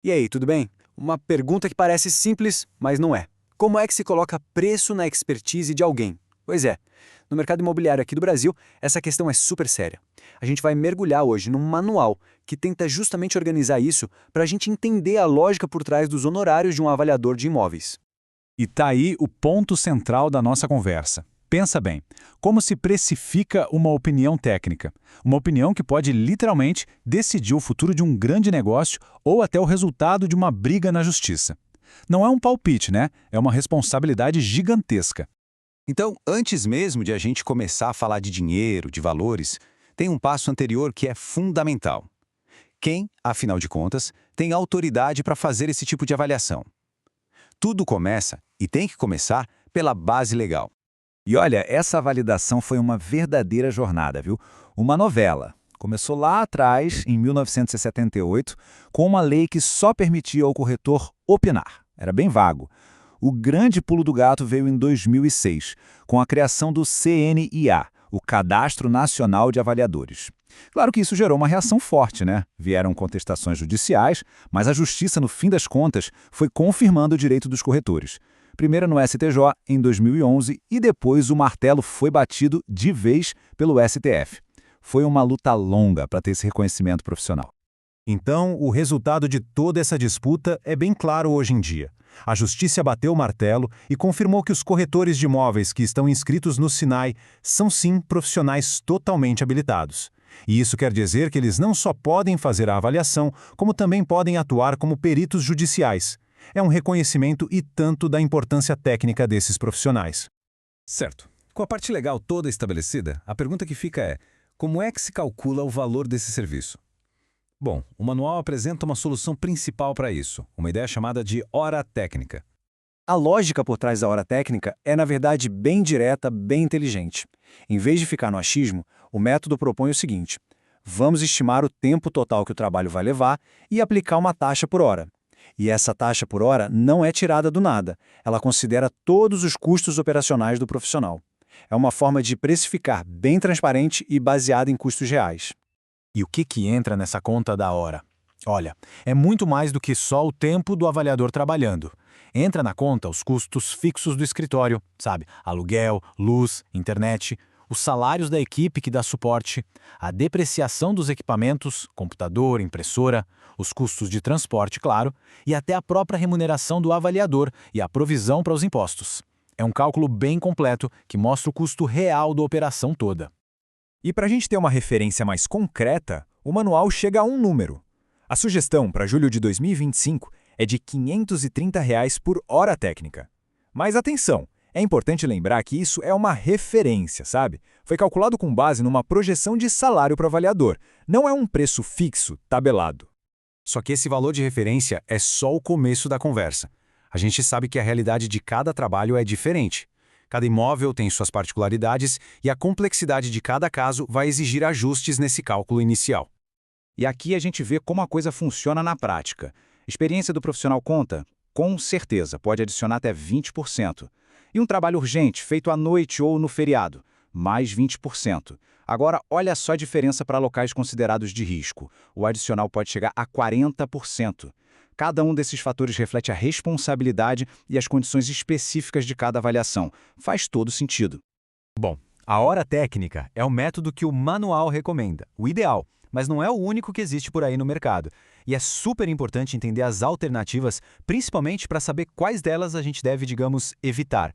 E aí, tudo bem? Uma pergunta que parece simples, mas não é. Como é que se coloca preço na expertise de alguém? Pois é, no mercado imobiliário aqui do Brasil, essa questão é super séria. A gente vai mergulhar hoje num manual que tenta justamente organizar isso para a gente entender a lógica por trás dos honorários de um avaliador de imóveis. E tá aí o ponto central da nossa conversa. Pensa bem, como se precifica uma opinião técnica? Uma opinião que pode literalmente decidir o futuro de um grande negócio ou até o resultado de uma briga na justiça. Não é um palpite, né? É uma responsabilidade gigantesca. Então, antes mesmo de a gente começar a falar de dinheiro, de valores, tem um passo anterior que é fundamental. Quem, afinal de contas, tem autoridade para fazer esse tipo de avaliação? Tudo começa, e tem que começar, pela base legal. E olha, essa validação foi uma verdadeira jornada, viu? Uma novela. Começou lá atrás, em 1978, com uma lei que só permitia ao corretor opinar. Era bem vago. O grande pulo do gato veio em 2006, com a criação do CNIA, o Cadastro Nacional de Avaliadores. Claro que isso gerou uma reação forte, né? Vieram contestações judiciais, mas a justiça, no fim das contas, foi confirmando o direito dos corretores. Primeiro no STJ, em 2011, e depois o martelo foi batido de vez pelo STF. Foi uma luta longa para ter esse reconhecimento profissional. Então, o resultado de toda essa disputa é bem claro hoje em dia. A Justiça bateu o martelo e confirmou que os corretores de imóveis que estão inscritos no SINAI são sim profissionais totalmente habilitados. E isso quer dizer que eles não só podem fazer a avaliação, como também podem atuar como peritos judiciais. É um reconhecimento e tanto da importância técnica desses profissionais. Certo. Com a parte legal toda estabelecida, a pergunta que fica é: como é que se calcula o valor desse serviço? Bom, o manual apresenta uma solução principal para isso, uma ideia chamada de hora técnica. A lógica por trás da hora técnica é, na verdade, bem direta, bem inteligente. Em vez de ficar no achismo, o método propõe o seguinte: vamos estimar o tempo total que o trabalho vai levar e aplicar uma taxa por hora. E essa taxa por hora não é tirada do nada, ela considera todos os custos operacionais do profissional. É uma forma de precificar bem transparente e baseada em custos reais. E o que entra nessa conta da hora? Olha, é muito mais do que só o tempo do avaliador trabalhando. Entra na conta os custos fixos do escritório, sabe? Aluguel, luz, internet, os salários da equipe que dá suporte, a depreciação dos equipamentos, computador, impressora, os custos de transporte, claro, e até a própria remuneração do avaliador e a provisão para os impostos. É um cálculo bem completo que mostra o custo real da operação toda. E para a gente ter uma referência mais concreta, o manual chega a um número. A sugestão para julho de 2025 é de R$ 530 por hora técnica. Mas atenção, é importante lembrar que isso é uma referência, sabe? Foi calculado com base numa projeção de salário para o avaliador, não é um preço fixo, tabelado. Só que esse valor de referência é só o começo da conversa. A gente sabe que a realidade de cada trabalho é diferente. Cada imóvel tem suas particularidades e a complexidade de cada caso vai exigir ajustes nesse cálculo inicial. E aqui a gente vê como a coisa funciona na prática. Experiência do profissional conta? Com certeza, pode adicionar até 20%. E um trabalho urgente, feito à noite ou no feriado? Mais 20%. Agora, olha só a diferença para locais considerados de risco. O adicional pode chegar a 40%. Cada um desses fatores reflete a responsabilidade e as condições específicas de cada avaliação. Faz todo sentido. Bom, a hora técnica é o método que o manual recomenda, o ideal, mas não é o único que existe por aí no mercado. E é super importante entender as alternativas, principalmente para saber quais delas a gente deve, digamos, evitar.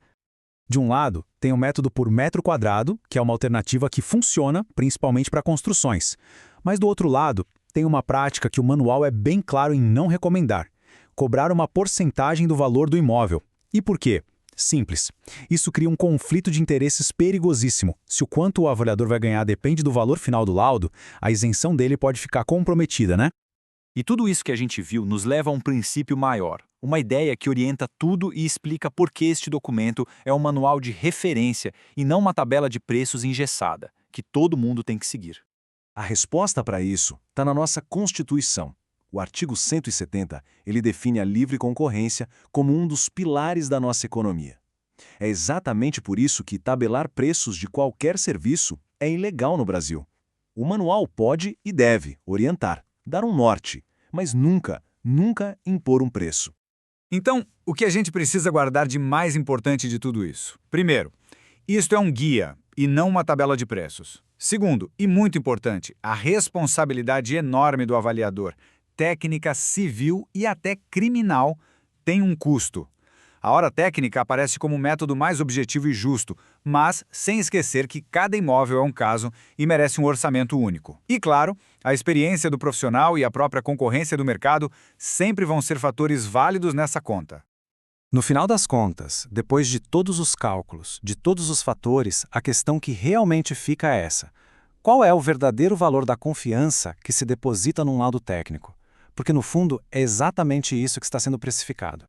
De um lado, tem o método por metro quadrado, que é uma alternativa que funciona, principalmente para construções. Mas do outro lado, tem uma prática que o manual é bem claro em não recomendar: cobrar uma porcentagem do valor do imóvel. E por quê? Simples. Isso cria um conflito de interesses perigosíssimo. Se o quanto o avaliador vai ganhar depende do valor final do laudo, a isenção dele pode ficar comprometida, né? E tudo isso que a gente viu nos leva a um princípio maior, uma ideia que orienta tudo e explica por que este documento é um manual de referência e não uma tabela de preços engessada, que todo mundo tem que seguir. A resposta para isso está na nossa Constituição. O artigo 170, ele define a livre concorrência como um dos pilares da nossa economia. É exatamente por isso que tabelar preços de qualquer serviço é ilegal no Brasil. O manual pode e deve orientar, dar um norte, mas nunca nunca impor um preço. Então, o que a gente precisa guardar de mais importante de tudo isso? Primeiro, isto é um guia e não uma tabela de preços. Segundo, e muito importante, a responsabilidade enorme do avaliador, técnica, civil e até criminal, tem um custo. A hora técnica aparece como um método mais objetivo e justo, mas sem esquecer que cada imóvel é um caso e merece um orçamento único. E claro, a experiência do profissional e a própria concorrência do mercado sempre vão ser fatores válidos nessa conta. No final das contas, depois de todos os cálculos, de todos os fatores, a questão que realmente fica é essa: qual é o verdadeiro valor da confiança que se deposita num laudo técnico? Porque, no fundo, é exatamente isso que está sendo precificado.